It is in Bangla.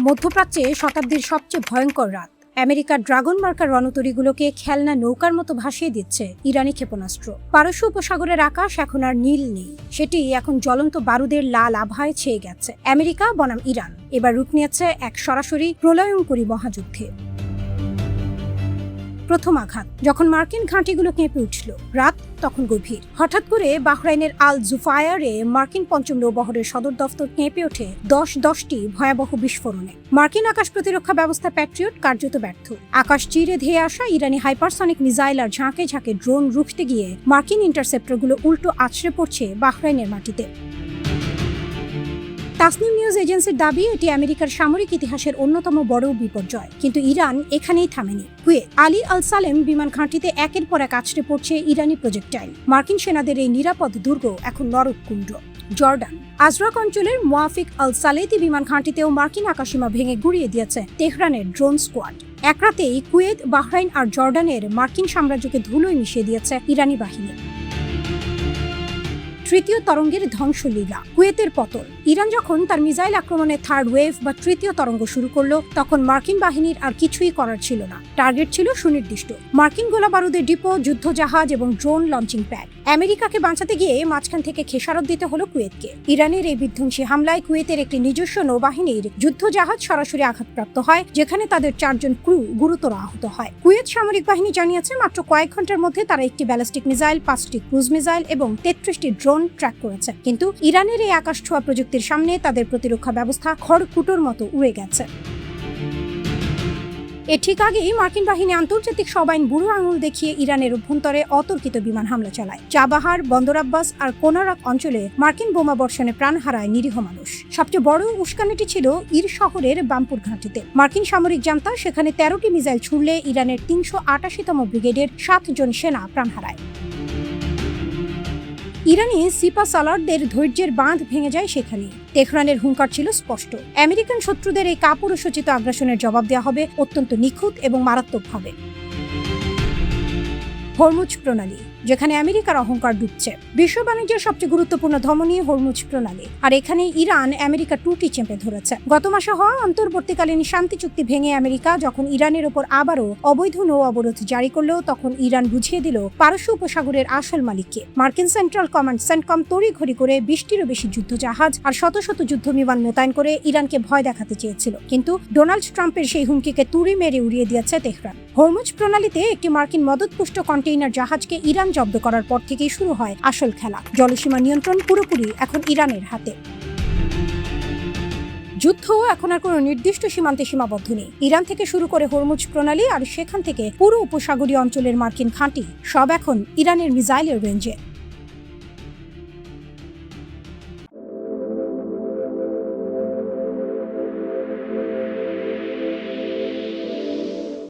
মধ্যপ্রাচ্যে শতাব্দীর সবচেয়ে ভয়ঙ্কর রাত। আমেরিকার ড্রাগন মার্কার রণতরীগুলোকে খেলনা নৌকার মতো ভাসিয়ে দিচ্ছে ইরানি ক্ষেপণাস্ত্র। পারস্য উপসাগরের আকাশ এখন আর নীল নেই, সেটি এখন জ্বলন্ত বারুদের লাল আভায় ছেয়ে গেছে। আমেরিকা বনাম ইরান এবার রূপ নিয়েছে এক সরাসরি প্রলয়ঙ্করী মহাযুদ্ধে। প্রথম আঘাত যখন মার্কিন ঘাঁটিগুলো কেঁপে উঠল, রাত তখন গভীর। হঠাৎ করে বাহরাইনের আল জুফায়ারে মার্কিন পঞ্চম নৌবহরের সদর দফতর কেঁপে ওঠে 10টি ভয়াবহ বিস্ফোরণে। মার্কিন আকাশ প্রতিরক্ষা ব্যবস্থা প্যাট্রিয়ট কার্যত ব্যর্থ। আকাশ চিরে ধেয়ে আসা ইরানি হাইপারসনিক মিসাইল আর ঝাঁকে ঝাঁকে ড্রোন রুখতে গিয়ে মার্কিন ইন্টারসেপ্টরগুলো উল্টো আছড়ে পড়ছে বাহরাইনের মাটিতে। তাসনিম নিউজ এজেন্সির দাবি এটি আমেরিকার সামরিক ইতিহাসের অন্যতম বড় বিপর্যয়। কিন্তু ইরান এখানেই থামেনি। কুয়েত আলী আল সালেম বিমান ঘাঁটিতে একের পর এক আছড়ে পড়ছে ইরানি প্রজেক্টাইল। মার্কিন সেনাদের এই নিরাপদ দুর্গ এখন নরককুণ্ড। জর্ডান আজরাক অঞ্চলের মুয়াফিক আল সালেতি বিমান ঘাঁটিতেও মার্কিন আকাশসীমা ভেঙে গুড়িয়ে দিয়েছে তেহরানের ড্রোন স্কোয়াড। এক রাতেই কুয়েত, বাহরাইন আর জর্ডানের মার্কিন সাম্রাজ্যকে ধুলোয় মিশিয়ে দিয়েছে ইরানি বাহিনী। তৃতীয় তরঙ্গের ধ্বংসলীলা, কুয়েতের পতন। ইরান যখন তার মিসাইল আক্রমণে থার্ড ওয়েভ বা তৃতীয় তরঙ্গ শুরু করলো, তখন মার্কিন বাহিনীর আর কিছুই করার ছিল না। টার্গেট ছিল সুনির্দিষ্ট: মার্কিন গোলাবারুদের ডিপো, যুদ্ধজাহাজ এবং ড্রোন লঞ্চিং প্যাড। আমেরিকাকে বাঁচাতে গিয়ে মাঝখান থেকে খেসারত দিতে হলো কুয়েতকে। ইরানের এই বিধ্বংসী হামলায় কুয়েতের একটি নিজস্ব নৌবাহিনীর যুদ্ধজাহাজ সরাসরি আঘাতপ্রাপ্ত হয়, যেখানে তাদের 4 জন ক্রু গুরুতর আহত হয়। কুয়েত সামরিক বাহিনী জানিয়েছে মাত্র কয়েক ঘন্টার মধ্যে তারা একটি ব্যালিস্টিক মিসাইল, 5টি ক্রুজ মিসাইল এবং 33টি ড্রোন ট্র্যাক করেছে। কিন্তু ইরানের এই আকাশ ছোঁয়া প্রযুক্তির সামনে তাদের প্রতিরক্ষা ব্যবস্থা খড়কুটোর মতো উড়ে গেছে। এর ঠিক আগেই মার্কিন বাহিনী আন্তর্জাতিক সবাইন বুড়ো আঙুল দেখিয়ে ইরানের অভ্যন্তরে অতর্কিত বিমান হামলা চালায়। চাবাহার, বন্দর আব্বাস আর কোনারাক অঞ্চলে মার্কিন বোমা বর্ষণে প্রাণ হারায় নিরীহ মানুষ। সবচেয়ে বড় উস্কানিটি ছিল ইর শহরের বামপুর ঘাঁটিতে। মার্কিন সামরিক জান্তা সেখানে 13টি মিসাইল ছুড়লে ইরানের 388তম ব্রিগেডের 7 জন সেনা প্রাণ হারায়। ইরানি সিপা সালারদের ধৈর্যের বাঁধ ভেঙে যায় সেখানে। তেহরানের হুঙ্কার ছিল স্পষ্ট: আমেরিকান শত্রুদের এই কাপুরুষোচিত আগ্রাসনের জবাব দেওয়া হবে অত্যন্ত নিখুঁত এবং মারাত্মকভাবে। হরমুজ প্রণালী, যেখানে আমেরিকার অহংকার ডুবছে। বিশ্ব বাণিজ্যের সবচেয়ে গুরুত্বপূর্ণ ধমনী হরমুজ প্রণালী, আর এখানে ইরান আমেরিকা টুটি চেপে ধরেছে। গত মাসে হওয়া অন্তর্বর্তীকালীন শান্তি চুক্তি ভেঙে আমেরিকা যখন ইরানের ওপর আবারও অবৈধ নৌ অবরোধ জারি করলো, তখন ইরান বুঝিয়ে দিল পারস্য উপসাগরের আসল মালিককে। মার্কিন সেন্ট্রাল কমান্ড সেন্টকম তড়িঘড়ি করে 20টিরও বেশি যুদ্ধজাহাজ আর শত শত যুদ্ধ বিমান মোতায়েন করে ইরানকে ভয় দেখাতে চেয়েছিল। কিন্তু ডোনাল্ড ট্রাম্পের সেই হুমকিকে তুড়ি মেরে উড়িয়ে দিয়েছে তেহরান। হরমুজ প্রণালীতে একটি মার্কিন মদতপুষ্ট কন্টেইনার জাহাজকে ইরান জব্দ করার পর থেকেই শুরু হয় আসল খেলা। জলসীমা নিয়ন্ত্রণ পুরোপুরি এখন ইরানের হাতে। যুদ্ধ এখন আর কোনো নির্দিষ্ট সীমান্তে সীমাবদ্ধ নেই। ইরান থেকে শুরু করে হরমুজ প্রণালী আর সেখান থেকে পুরো উপসাগরীয় অঞ্চলের মার্কিন ঘাঁটি সব এখন ইরানের মিসাইলের রেঞ্জে।